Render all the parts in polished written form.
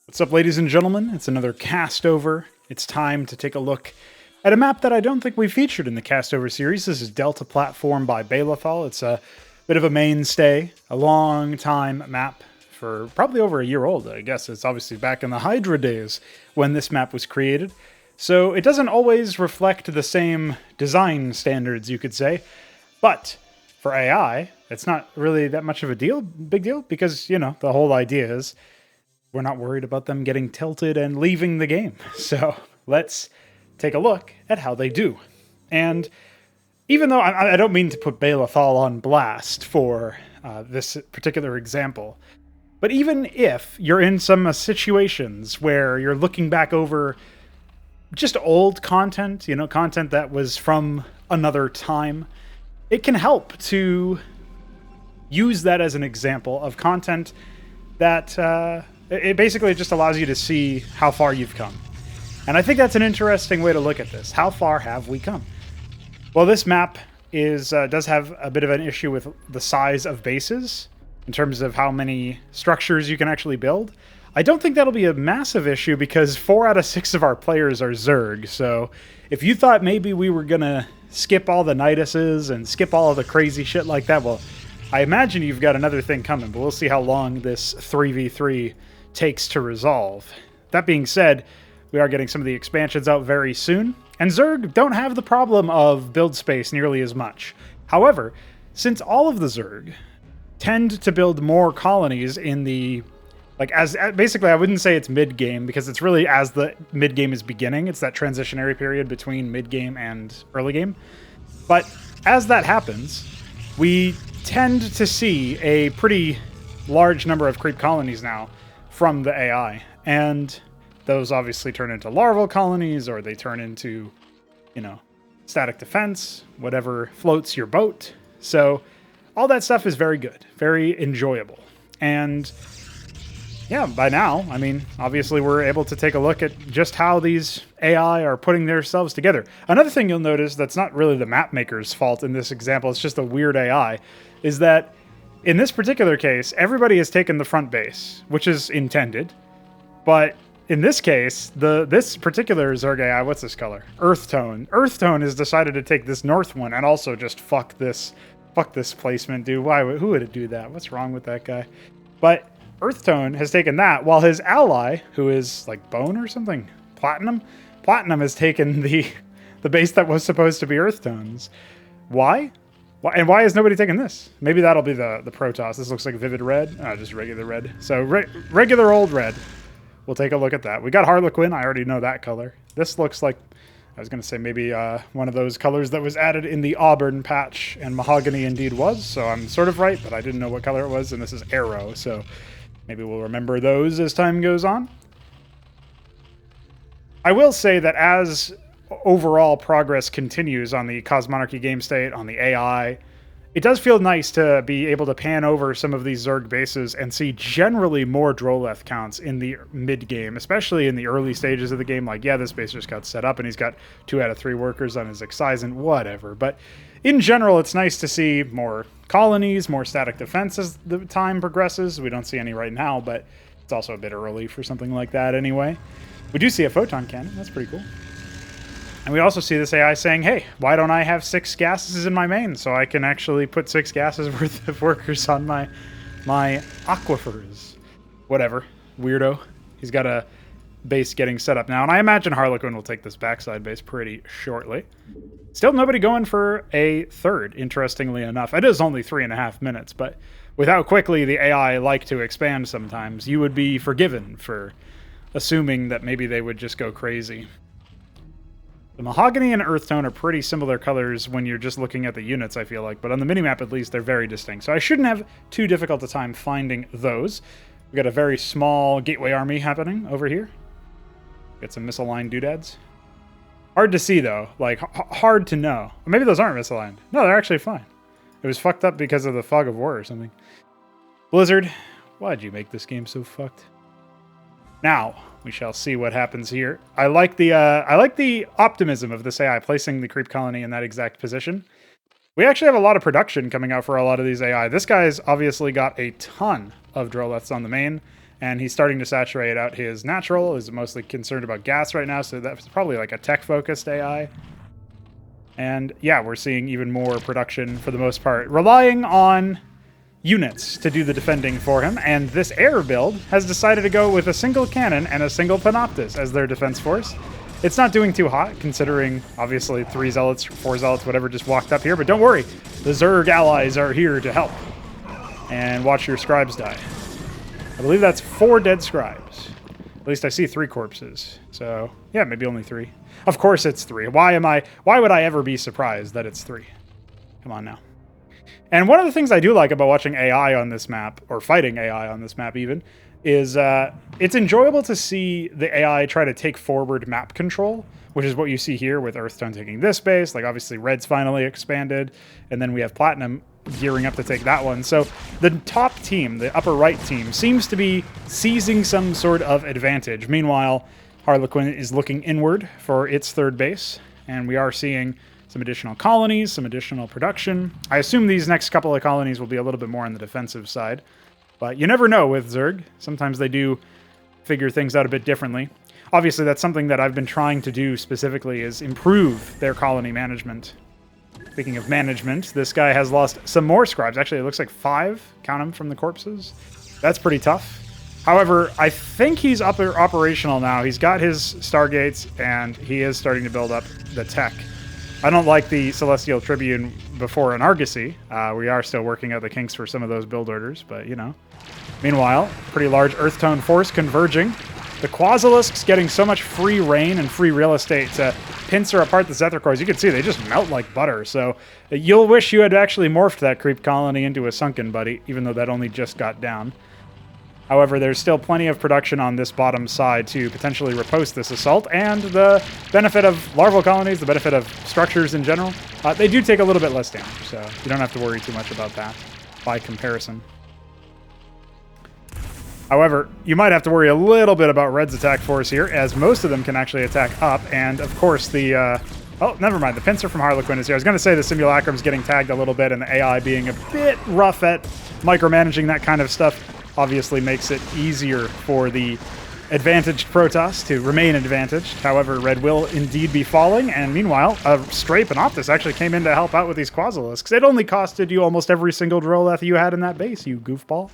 What's up, ladies and gentlemen? It's another castover. It's time to take a look at a map that I don't think we've featured in the castover series. This is Delta Platform by Balothal. It's a bit of a mainstay, a long time map for probably over a year old, I guess. It's obviously back in the Hydra days when this map was created. So it doesn't always reflect the same design standards, you could say. But for AI, it's not really that much of a big deal, because, you know, the whole idea is we're not worried about them getting tilted and leaving the game. So let's take a look at how they do. And even though I don't mean to put Balothal on blast for this particular example, but even if you're in some situations where you're looking back over just old content, you know, content that was from another time, it can help to use that as an example of content that it basically just allows you to see how far you've come. And I think that's an interesting way to look at this. How far have we come? Well, this map does have a bit of an issue with the size of bases in terms of how many structures you can actually build. I don't think that'll be a massive issue because 4 out of 6 of our players are Zerg. So if you thought maybe we were going to skip all the Niduses and skip all of the crazy shit like that, well, I imagine you've got another thing coming, but we'll see how long this 3v3 takes to resolve. That being said, we are getting some of the expansions out very soon, and Zerg don't have the problem of build space nearly as much. However, since all of the Zerg tend to build more colonies in the, like, basically I wouldn't say it's mid-game, because it's really as the mid-game is beginning. It's that transitionary period between mid-game and early game. But as that happens, we tend to see a pretty large number of creep colonies now from the AI, and those obviously turn into larval colonies, or they turn into, you know, static defense, whatever floats your boat. So all that stuff is very good, very enjoyable. And yeah, by now, I mean, obviously we're able to take a look at just how these AI are putting themselves together. Another thing you'll notice that's not really the map maker's fault in this example, it's just a weird AI, is that in this particular case, everybody has taken the front base, which is intended. But in this case, this particular Zerg AI, what's this color? Earth Tone. Earth Tone has decided to take this north one and also just fuck this placement, dude. Who would do that? What's wrong with that guy? But Earth Tone has taken that, while his ally, who is like Bone or something, Platinum has taken the base that was supposed to be Earth Tone's. Why? And why is nobody taking this? Maybe that'll be the Protoss. This looks like vivid red. Just regular red. So regular old red. We'll take a look at that. We got Harlequin. I already know that color. This looks like, I was going to say maybe one of those colors that was added in the Auburn patch, and Mahogany indeed was. So I'm sort of right, but I didn't know what color it was. And this is Arrow. So maybe we'll remember those as time goes on. I will say that as overall progress continues on the Cosmonarchy game state, on the AI, it does feel nice to be able to pan over some of these Zerg bases and see generally more Droleth counts in the mid-game, especially in the early stages of the game. Like, yeah, this base just got set up and he's got 2 out of 3 workers on his Excisant, whatever. But in general, it's nice to see more colonies, more static defense as the time progresses. We don't see any right now, but it's also a bit early for something like that anyway. We do see a photon cannon. That's pretty cool. And we also see this AI saying, hey, why don't I have 6 gases in my main so I can actually put 6 gases worth of workers on my aquifers? Whatever. Weirdo. He's got a base getting set up now. And I imagine Harlequin will take this backside base pretty shortly. Still nobody going for a third, interestingly enough. It is only 3.5 minutes, but with how quickly the AI like to expand sometimes, you would be forgiven for assuming that maybe they would just go crazy. The Mahogany and Earth Tone are pretty similar colors when you're just looking at the units, I feel like, but on the minimap at least, they're very distinct. So I shouldn't have too difficult a time finding those. We got a very small gateway army happening over here. Got some misaligned doodads. Hard to see, though. Like, hard to know. Or maybe those aren't misaligned. No, they're actually fine. It was fucked up because of the fog of war or something. Blizzard, why'd you make this game so fucked? Now, we shall see what happens here. I like the optimism of this AI, placing the creep colony in that exact position. We actually have a lot of production coming out for a lot of these AI. This guy's obviously got a ton of Droleths on the main, and he's starting to saturate out his natural. Is mostly concerned about gas right now, so that's probably like a tech-focused AI. And yeah, we're seeing even more production for the most part, relying on units to do the defending for him, and this air build has decided to go with a single cannon and a single Panoptis as their defense force. It's not doing too hot, considering, obviously, 3 Zealots, 4 Zealots, whatever, just walked up here, but don't worry, the Zerg allies are here to help. And watch your scribes die. I believe that's 4 dead scribes. At least I see 3 corpses. So, yeah, maybe only 3. Of course it's 3. Why would I ever be surprised that it's 3? Come on now. And one of the things I do like about watching AI on this map, or fighting AI on this map even, is it's enjoyable to see the AI try to take forward map control, which is what you see here with Earthstone taking this base. Like, obviously, Red's finally expanded, and then we have Platinum gearing up to take that one. So the top team, the upper right team, seems to be seizing some sort of advantage. Meanwhile, Harlequin is looking inward for its third base, and we are seeing some additional colonies, some additional production. I assume these next couple of colonies will be a little bit more on the defensive side. But you never know with Zerg. Sometimes they do figure things out a bit differently. Obviously, that's something that I've been trying to do specifically, is improve their colony management. Speaking of management, this guy has lost some more scribes. Actually, it looks like 5. Count them from the corpses. That's pretty tough. However, I think he's operational now. He's got his Stargates, and he is starting to build up the tech. I don't like the Celestial Tribune before an Argosy. We are still working out the kinks for some of those build orders, but, you know. Meanwhile, pretty large Earth-tone force converging. The Quasalisks getting so much free reign and free real estate to pincer apart the Zethar cores. You can see they just melt like butter, so you'll wish you had actually morphed that creep colony into a sunken buddy, even though that only just got down. However, there's still plenty of production on this bottom side to potentially riposte this assault, and the benefit of larval colonies, the benefit of structures in general, they do take a little bit less damage, so you don't have to worry too much about that by comparison. However, you might have to worry a little bit about Red's attack force here, as most of them can actually attack up, and of course the... oh, never mind, the pincer from Harlequin is here. I was going to say the Simulacrum's getting tagged a little bit, and the AI being a bit rough at micromanaging that kind of stuff obviously makes it easier for the advantaged Protoss to remain advantaged. However, Red will indeed be falling, and meanwhile, a stray Panoptis actually came in to help out with these Quasalisks. It only costed you almost every single drill that you had in that base, you goofball.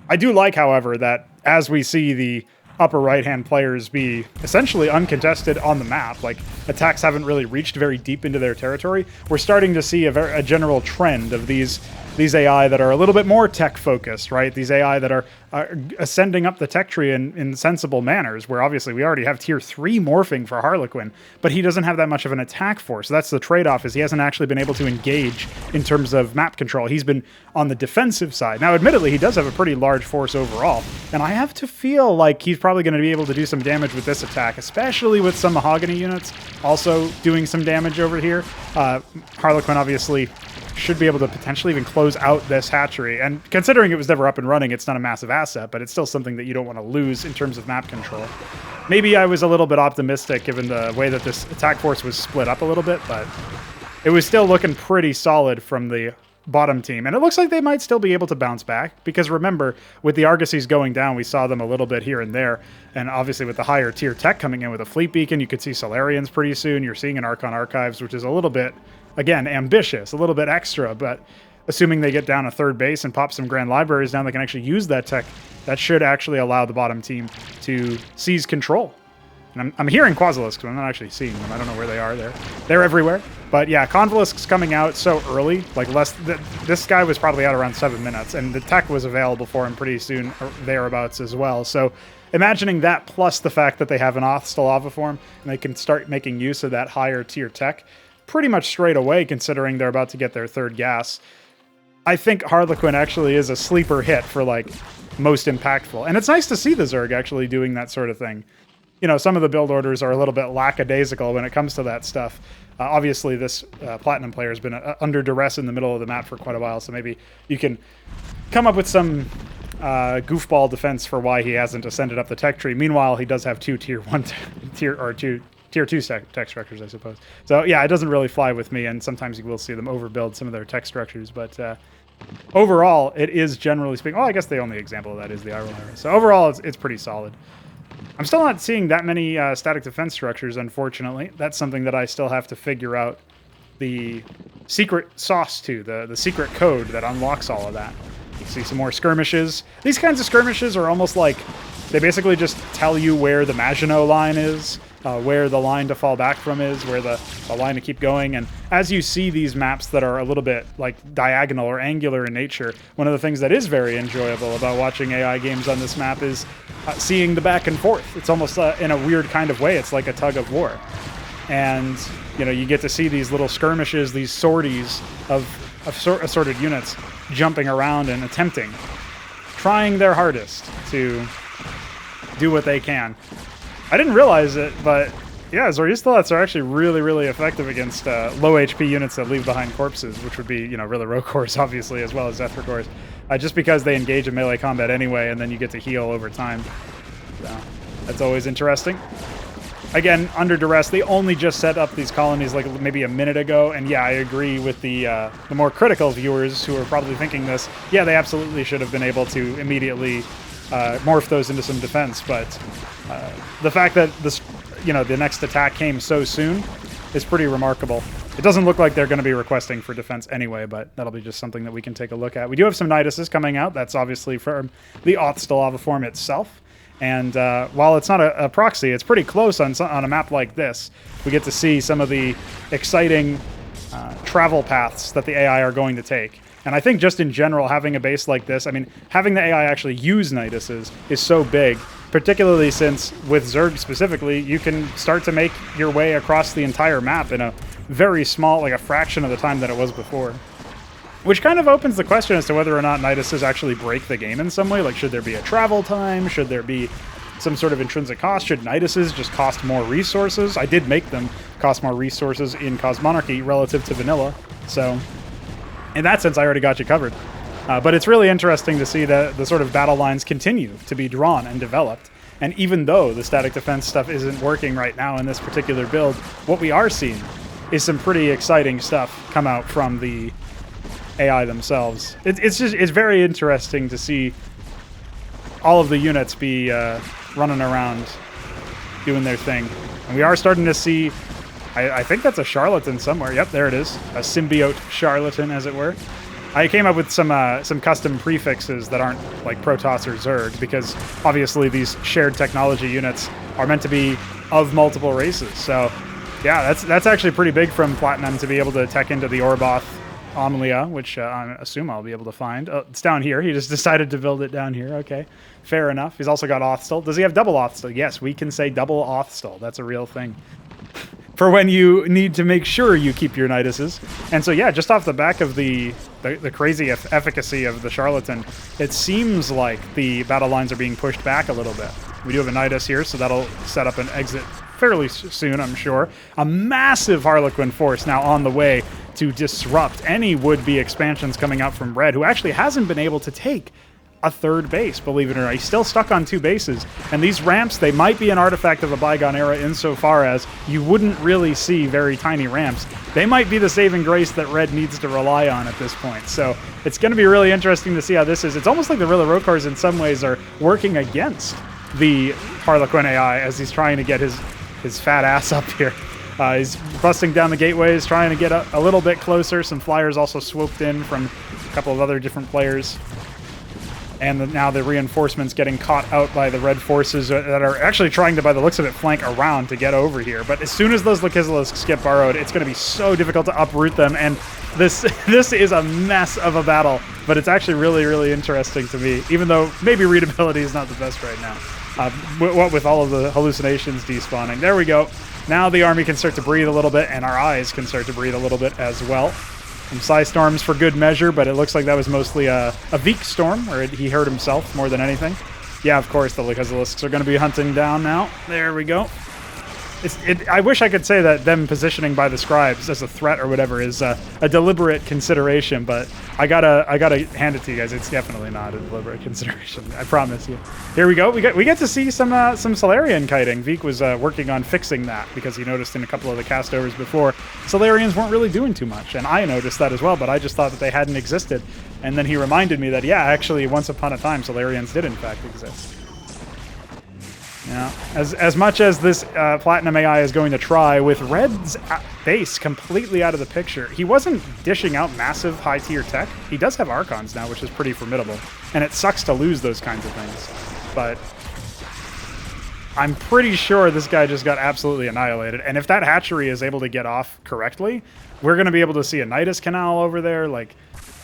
I do like, however, that as we see the upper right-hand players be essentially uncontested on the map, like attacks haven't really reached very deep into their territory, we're starting to see a general trend of these AI that are a little bit more tech-focused, right? These AI that are ascending up the tech tree in sensible manners, where obviously we already have tier 3 morphing for Harlequin, but he doesn't have that much of an attack force. So that's the trade-off, is he hasn't actually been able to engage in terms of map control. He's been on the defensive side. Now, admittedly, he does have a pretty large force overall, and I have to feel like he's probably going to be able to do some damage with this attack, especially with some Mahogany units also doing some damage over here. Harlequin, obviously, should be able to potentially even close out this hatchery. And considering it was never up and running, it's not a massive asset, but it's still something that you don't want to lose in terms of map control. Maybe I was a little bit optimistic given the way that this attack force was split up a little bit, but it was still looking pretty solid from the bottom team. And it looks like they might still be able to bounce back, because remember, with the Argosies going down, we saw them a little bit here and there. And obviously with the higher tier tech coming in with a fleet beacon, you could see Solarians pretty soon. You're seeing an Archon Archives, which is a little bit, again, ambitious, a little bit extra, but assuming they get down a third base and pop some Grand Libraries down, they can actually use that tech. That should actually allow the bottom team to seize control. And I'm hearing Quasalisks, but I'm not actually seeing them. I don't know where they are. They're everywhere. But yeah, Convalisks coming out so early, like this guy was probably out around 7 minutes, and the tech was available for him pretty soon, or thereabouts as well. So imagining that plus the fact that they have an hostile lava form, and they can start making use of that higher tier tech pretty much straight away, considering they're about to get their third gas. I think Harlequin actually is a sleeper hit for like most impactful. And it's nice to see the Zerg actually doing that sort of thing. You know, some of the build orders are a little bit lackadaisical when it comes to that stuff. Obviously, this Platinum player has been under duress in the middle of the map for quite a while, so maybe you can come up with some goofball defense for why he hasn't ascended up the tech tree. Meanwhile, he does have two tier 2 tech structures, I suppose. So yeah, it doesn't really fly with me, and sometimes you will see them overbuild some of their tech structures, but overall, it is generally speaking... Oh, I guess the only example of that is the Iron Arrow. So overall, it's pretty solid. I'm still not seeing that many static defense structures, unfortunately. That's something that I still have to figure out the secret sauce to, the secret code that unlocks all of that. You see some more skirmishes. These kinds of skirmishes are almost like... They basically just tell you where the Maginot line is, where the line to fall back from is, where the line to keep going. And as you see these maps that are a little bit like diagonal or angular in nature, one of the things that is very enjoyable about watching AI games on this map is seeing the back and forth. It's almost in a weird kind of way. It's like a tug of war. And, you know, you get to see these little skirmishes, these sorties of assorted units jumping around and attempting, trying their hardest to do what they can. I didn't realize it, but yeah, Zerg are actually really, really effective against low HP units that leave behind corpses, which would be, you know, really row cores, obviously, as well as Zephyr cores, just because they engage in melee combat anyway, and then you get to heal over time. So that's always interesting. Again, under duress, they only just set up these colonies like maybe a minute ago, and yeah, I agree with the more critical viewers who are probably thinking this. Yeah, they absolutely should have been able to immediately morph those into some defense, but the fact that this, you know, the next attack came so soon is pretty remarkable. It doesn't look like they're going to be requesting for defense anyway, but that'll be just something that we can take a look at. We do have some Niduses coming out. That's obviously from the Othstal form itself. And while it's not a proxy, it's pretty close on a map like this. We get to see some of the exciting travel paths that the AI are going to take. And I think just in general, having a base like this, I mean, having the AI actually use Niduses is so big, particularly since with Zerg specifically, you can start to make your way across the entire map in a very small, like a fraction of the time that it was before. Which kind of opens the question as to whether or not Niduses actually break the game in some way. Like, should there be a travel time? Should there be some sort of intrinsic cost? Should Niduses just cost more resources? I did make them cost more resources in Cosmonarchy relative to vanilla, so in that sense, I already got you covered. But it's really interesting to see that the sort of battle lines continue to be drawn and developed. And even though the static defense stuff isn't working right now in this particular build, what we are seeing is some pretty exciting stuff come out from the AI themselves. It's very interesting to see all of the units be running around doing their thing. And we are starting to see, I think that's a charlatan somewhere. Yep, there it is. A symbiote charlatan, as it were. I came up with some custom prefixes that aren't like Protoss or Zerg, because obviously these shared technology units are meant to be of multiple races. So yeah, that's actually pretty big from Platinum to be able to tech into the Orboth Amelia, which I assume I'll be able to find. Oh, it's down here. He just decided to build it down here. Okay, fair enough. He's also got Othstal. Does he have double Othstal? Yes, we can say double Othstal. That's a real thing. For when you need to make sure you keep your Niduses. And so yeah, just off the back of the crazy efficacy of the Charlatan, it seems like the battle lines are being pushed back a little bit. We do have a Nidus here, so that'll set up an exit fairly soon, I'm sure. A massive Harlequin force now on the way to disrupt any would-be expansions coming out from Red, who actually hasn't been able to take a third base, believe it or not. He's still stuck on 2 bases. And these ramps, they might be an artifact of a bygone era insofar as you wouldn't really see very tiny ramps. They might be the saving grace that Red needs to rely on at this point. So it's going to be really interesting to see how this is. It's almost like the Rilla Rokars in some ways are working against the Harlequin AI as he's trying to get his fat ass up here. He's busting down the gateways, trying to get a little bit closer. Some flyers also swooped in from a couple of other different players. And now the reinforcements getting caught out by the red forces that are actually trying to, by the looks of it, flank around to get over here. But as soon as those Lakissilisks get burrowed, it's going to be so difficult to uproot them. And this is a mess of a battle, but it's actually really, really interesting to me, even though maybe readability is not the best right now. What with all of the hallucinations despawning. There we go. Now the army can start to breathe a little bit, and our eyes can start to breathe a little bit as well. Some Psy Storms for good measure, but it looks like that was mostly a Veek Storm, where he hurt himself more than anything. Yeah, of course, the Lakissilisks are going to be hunting down now. There we go. I wish I could say that them positioning by the scribes as a threat or whatever is a deliberate consideration, but I gotta hand it to you guys. It's definitely not a deliberate consideration. I promise you. Here we go. We get to see some Solarian kiting. Veek was working on fixing that because he noticed in a couple of the castovers before Solarians weren't really doing too much, and I noticed that as well. But I just thought that they hadn't existed. And then he reminded me that, yeah, actually, once upon a time, Solarians did in fact exist. Now, as much as this Platinum AI is going to try, with Red's base completely out of the picture, he wasn't dishing out massive high-tier tech. He does have Archons now, which is pretty formidable. And it sucks to lose those kinds of things. But I'm pretty sure this guy just got absolutely annihilated. And if that hatchery is able to get off correctly, we're going to be able to see a Nidus Canal over there. Like,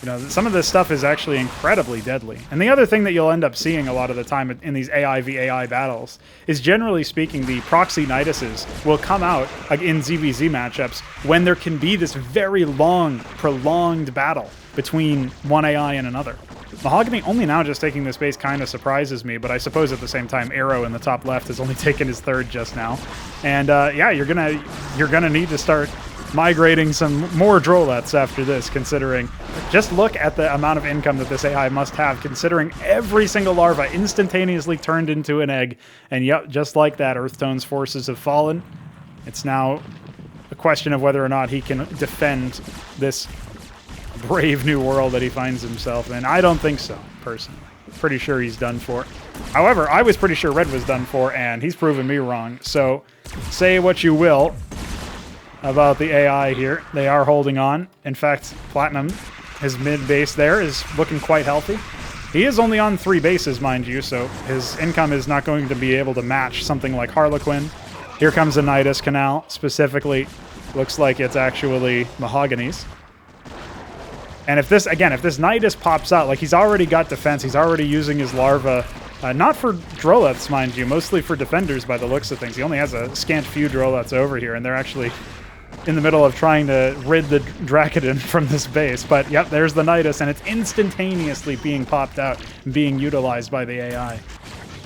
you know, some of this stuff is actually incredibly deadly. And the other thing that you'll end up seeing a lot of the time in these AI v AI battles is, generally speaking, the proxy Niduses will come out in ZVZ matchups when there can be this very long, prolonged battle between one AI and another. Mahogany only now just taking this base kind of surprises me, but I suppose at the same time, Arrow in the top left has only taken his third just now. And yeah, you're gonna need to start migrating some more Drolets after this, considering, just look at the amount of income that this AI must have, considering every single larva instantaneously turned into an egg. And yep, just like that, Earthtone's forces have fallen. It's now a question of whether or not he can defend this brave new world that he finds himself in. I don't think so, personally. Pretty sure he's done for. However, I was pretty sure Red was done for, and he's proven me wrong. So, say what you will about the AI here. They are holding on. In fact, Platinum, his mid base there, is looking quite healthy. He is only on 3 bases, mind you, so his income is not going to be able to match something like Harlequin. Here comes a Nidus Canal. Specifically, looks like it's actually Mahogany's. And if this, again, if this Nidus pops out, like, he's already got defense, he's already using his larva, not for Droleths, mind you, mostly for defenders by the looks of things. He only has a scant few Droleths over here, and they're actually in the middle of trying to rid the Drakodon from this base. But yep, there's the Nidus, and it's instantaneously being popped out and being utilized by the AI.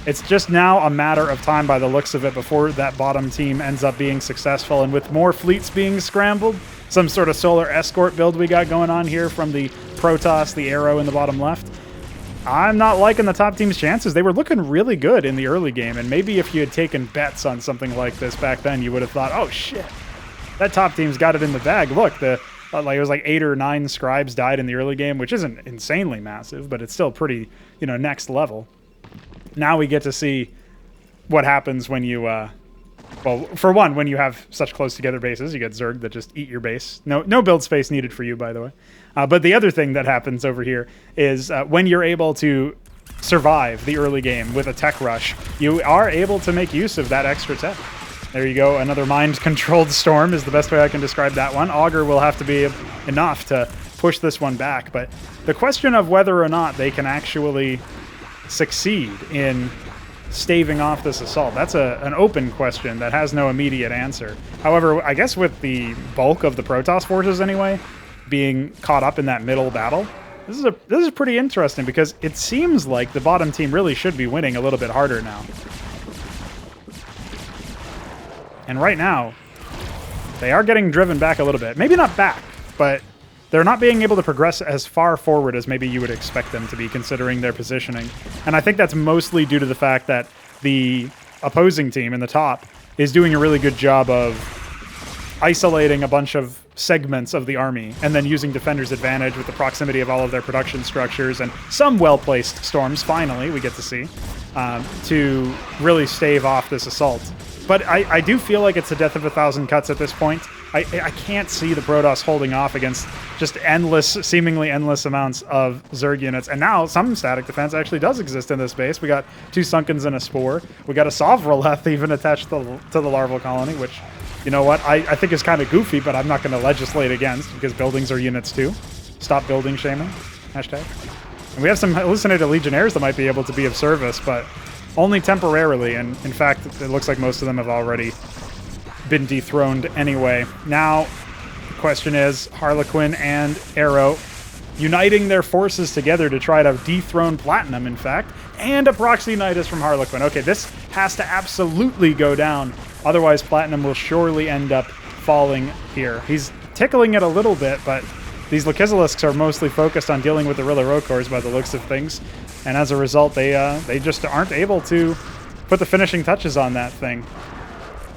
It's just now a matter of time by the looks of it before that bottom team ends up being successful, and with more fleets being scrambled, some sort of solar escort build we got going on here from the Protoss, the Arrow in the bottom left. I'm not liking the top team's chances. They were looking really good in the early game, and maybe if you had taken bets on something like this back then, you would have thought, oh shit, that top team's got it in the bag. Look, it was like 8 or 9 scribes died in the early game, which isn't insanely massive, but it's still pretty, you know, next level. Now we get to see what happens when you, well, for one, when you have such close together bases. You get Zerg that just eat your base. No build space needed for you, by the way. But the other thing that happens over here is when you're able to survive the early game with a tech rush, you are able to make use of that extra tech. There you go. Another mind-controlled storm is the best way I can describe that one. Augur will have to be enough to push this one back. But the question of whether or not they can actually succeed in staving off this assault, that's an open question that has no immediate answer. However, I guess with the bulk of the Protoss forces anyway being caught up in that middle battle, this is pretty interesting, because it seems like the bottom team really should be winning a little bit harder now. And right now, they are getting driven back a little bit. Maybe not back, but they're not being able to progress as far forward as maybe you would expect them to be, considering their positioning. And I think that's mostly due to the fact that the opposing team in the top is doing a really good job of isolating a bunch of segments of the army and then using defenders' advantage with the proximity of all of their production structures and some well-placed storms, finally, we get to see, to really stave off this assault. But I do feel like it's a death of 1,000 cuts at this point. I can't see the Protoss holding off against just endless, seemingly endless amounts of Zerg units. And now some static defense actually does exist in this base. We got 2 Sunkens and a Spore. We got a Sovroleth even attached to the larval colony, which, you know what, I think is kind of goofy, but I'm not going to legislate against, because buildings are units too. Stop building shaming. Hashtag. And we have some hallucinated legionnaires that might be able to be of service, but only temporarily, and in fact, it looks like most of them have already been dethroned anyway. Now, the question is, Harlequin and Arrow uniting their forces together to try to dethrone Platinum, in fact, and a proxy Nidus from Harlequin. Okay, this has to absolutely go down, otherwise Platinum will surely end up falling here. He's tickling it a little bit, but these Lakizilisks are mostly focused on dealing with the Rilla Rokors by the looks of things, and as a result, they just aren't able to put the finishing touches on that thing.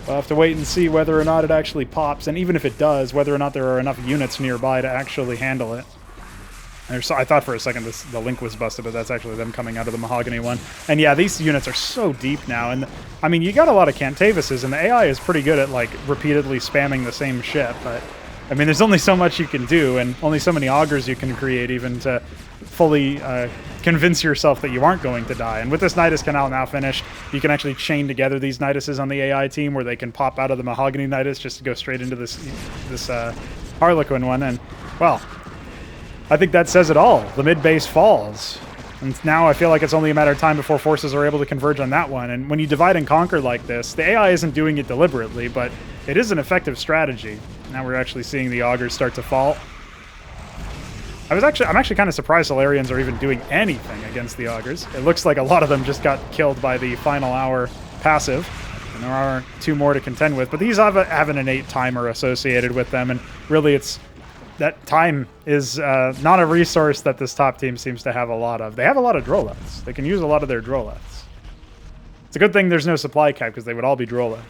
We'll have to wait and see whether or not it actually pops, and even if it does, whether or not there are enough units nearby to actually handle it. I thought for a second the link was busted, but that's actually them coming out of the Mahogany one. And yeah, these units are so deep now. And I mean, you got a lot of Cantavises, and the AI is pretty good at like repeatedly spamming the same ship. But I mean, there's only so much you can do, and only so many augurs you can create even to fully convince yourself that you aren't going to die. And with this Nidus Canal now finished, you can actually chain together these Niduses on the AI team where they can pop out of the Mahogany Nidus just to go straight into this Harlequin one. And, well, I think that says it all. The mid-base falls. And now I feel like it's only a matter of time before forces are able to converge on that one. And when you divide and conquer like this, the AI isn't doing it deliberately, but it is an effective strategy. Now we're actually seeing the augurs start to fall. I'm actually kind of surprised Solarians are even doing anything against the augurs. It looks like a lot of them just got killed by the final hour passive, and there are 2 more to contend with. But these have an innate timer associated with them, and really that time is not a resource that this top team seems to have a lot of. They have a lot of Droleths. They can use a lot of their Droleths. It's a good thing there's no supply cap, because they would all be Droleths.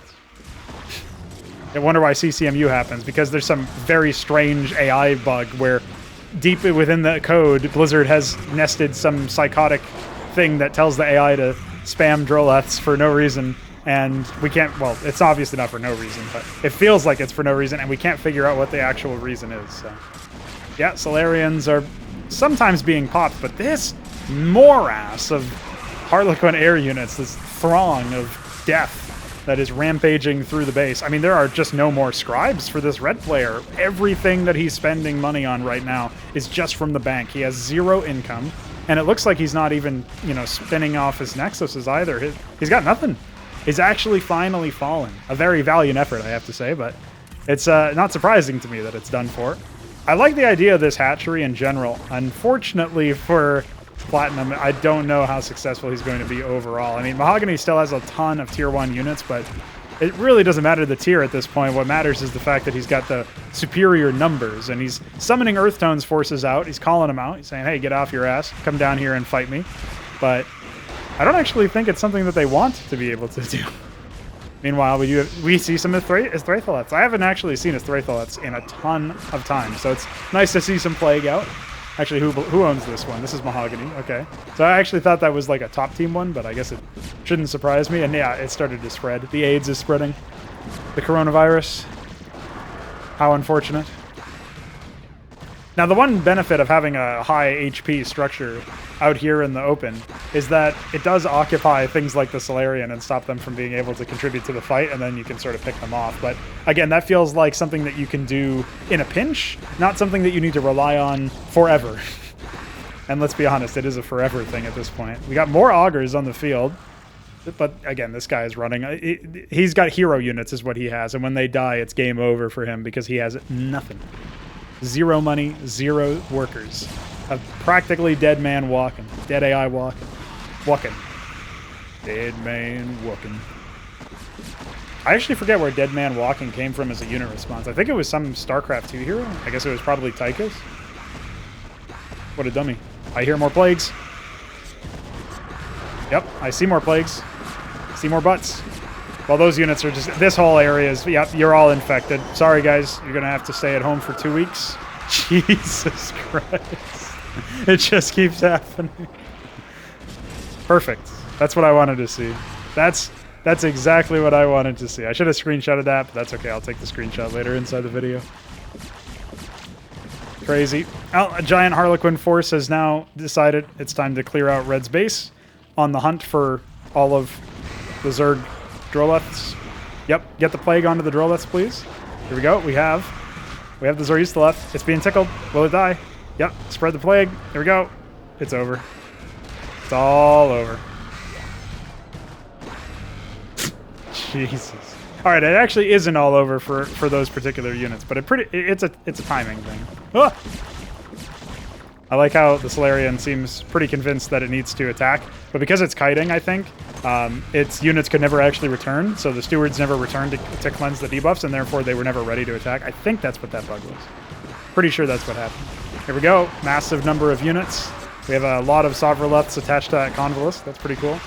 I wonder why CCMU happens, because there's some very strange AI bug where deep within the code, Blizzard has nested some psychotic thing that tells the AI to spam Droleths for no reason, and we can't, well, it's obviously not for no reason, but it feels like it's for no reason, and we can't figure out what the actual reason is. So, yeah, Solarians are sometimes being popped, but this morass of Harlequin air units, this throng of death that is rampaging through the base. I mean, there are just no more scribes for this red player. Everything that he's spending money on right now is just from the bank. He has 0 income, and it looks like he's not even, spinning off his Nexuses either. He's got nothing. He's actually finally fallen. A very valiant effort, I have to say, but it's not surprising to me that it's done for. I like the idea of this hatchery in general. Unfortunately for Platinum, I don't know how successful he's going to be overall. I mean, Mahogany still has a ton of tier 1 units, but it really doesn't matter the tier at this point. What matters is the fact that he's got the superior numbers, and he's summoning Earthtone's forces out. He's calling them out. He's saying, hey, get off your ass. Come down here and fight me. But I don't actually think it's something that they want to be able to do. Meanwhile, we see some Thraitholeths. I haven't actually seen Thraitholeths in a ton of time, so it's nice to see some Plague out. Actually, who owns this one? This is Mahogany. Okay. So I actually thought that was like a top team one, but I guess it shouldn't surprise me. And yeah, it started to spread. The AIDS is spreading. The coronavirus. How unfortunate. Now, the one benefit of having a high HP structure out here in the open is that it does occupy things like the Solarian and stop them from being able to contribute to the fight, and then you can sort of pick them off. But again, that feels like something that you can do in a pinch, not something that you need to rely on forever. And let's be honest, it is a forever thing at this point. We got more augurs on the field, but again, this guy is running. He's got hero units is what he has, and when they die, it's game over for him because he has nothing. 0 money, 0 workers. A practically dead man walking. Dead AI walking. Walking. Dead man walking. I actually forget where Dead Man Walking came from as a unit response. I think it was some StarCraft 2 hero. I guess it was probably Tychus. What a dummy. I hear more plagues. Yep, I see more plagues. See more butts. Well, those units are just... This whole area is... Yep, you're all infected. Sorry, guys. You're going to have to stay at home for 2 weeks. Jesus Christ. It just keeps happening. Perfect. That's what I wanted to see. That's exactly what I wanted to see. I should have screenshotted that, but that's okay. I'll take the screenshot later inside the video. Crazy. Oh, a giant Harlequin force has now decided it's time to clear out Red's base on the hunt for all of the Zerg Droleths. Yep, get the plague onto the Droleths, please. Here we go. We have the Zerg left. It's being tickled. Will it die? Yep, spread the plague. Here we go. It's over. It's all over. Jesus. All right, it actually isn't all over for those particular units, but it's a timing thing. Ah! I like how the Solarian seems pretty convinced that it needs to attack, but because it's kiting, I think, its units could never actually return, so the stewards never returned to cleanse the debuffs, and therefore they were never ready to attack. I think that's what that bug was. Pretty sure that's what happened. Here we go. Massive number of units. We have a lot of Sovereigns attached to that Convolus. That's pretty cool.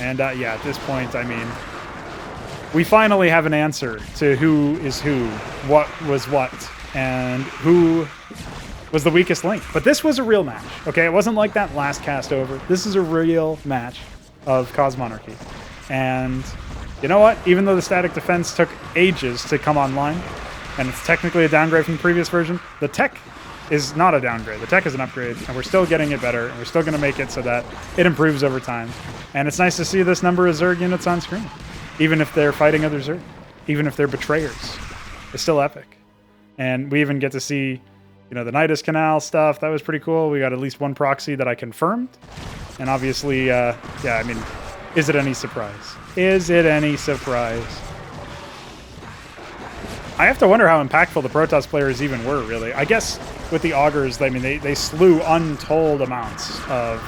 And yeah, at this point, I mean, we finally have an answer to who is who, what was what, and who was the weakest link. But this was a real match, okay? It wasn't like that last cast over. This is a real match of Cosmonarchy. And you know what? Even though the static defense took ages to come online, and it's technically a downgrade from the previous version, the tech is not a downgrade. The tech is an upgrade, and we're still getting it better, and we're still going to make it so that it improves over time. And it's nice to see this number of Zerg units on screen, even if they're fighting other Zerg, even if they're betrayers. It's still epic. And we even get to see, you know, the Nidus Canal stuff. That was pretty cool. We got at least one proxy that I confirmed. And obviously, yeah, I mean, is it any surprise? Is it any surprise? I have to wonder how impactful the Protoss players even were, really. I guess with the Augurs, I mean, they slew untold amounts of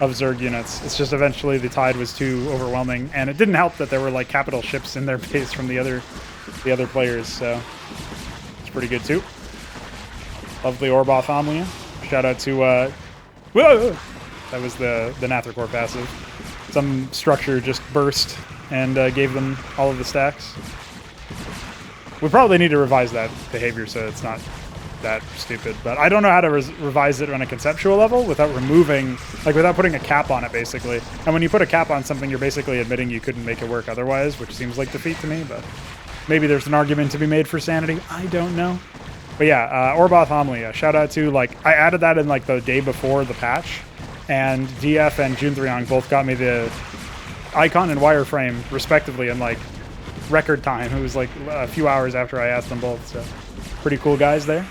Zerg units. It's just eventually the tide was too overwhelming, and it didn't help that there were like capital ships in their base from the other players, so it's pretty good too. Lovely Orboth Omnia. Shout out to whoa! That was the Nathricor passive. Some structure just burst and gave them all of the stacks. We probably need to revise that behavior so it's not that stupid, but I don't know how to revise it on a conceptual level without removing, like without putting a cap on it, basically. And when you put a cap on something, you're basically admitting you couldn't make it work otherwise, which seems like defeat to me, but maybe there's an argument to be made for sanity. I don't know. But yeah, Orboth Omnia, shout out to, like, I added that in like the day before the patch, and DF and Junthriong both got me the icon and wireframe, respectively, in like record time. It was like a few hours after I asked them both, so pretty cool guys there.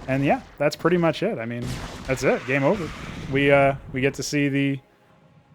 And yeah, that's pretty much it. I mean, that's it. Game over. We get to see the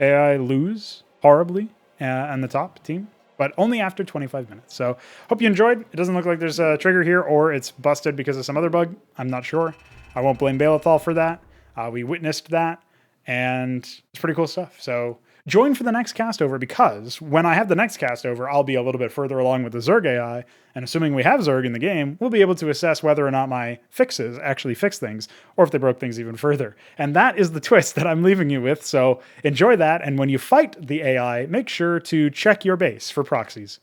AI lose horribly on the top team, but only after 25 minutes. So hope you enjoyed. It doesn't look like there's a trigger here, or it's busted because of some other bug. I'm not sure. I won't blame Balethal for that. We witnessed that, and it's pretty cool stuff. So join for the next cast over, because when I have the next cast over, I'll be a little bit further along with the Zerg AI, and assuming we have Zerg in the game, we'll be able to assess whether or not my fixes actually fix things, or if they broke things even further. And that is the twist that I'm leaving you with, so enjoy that, and when you fight the AI, make sure to check your base for proxies.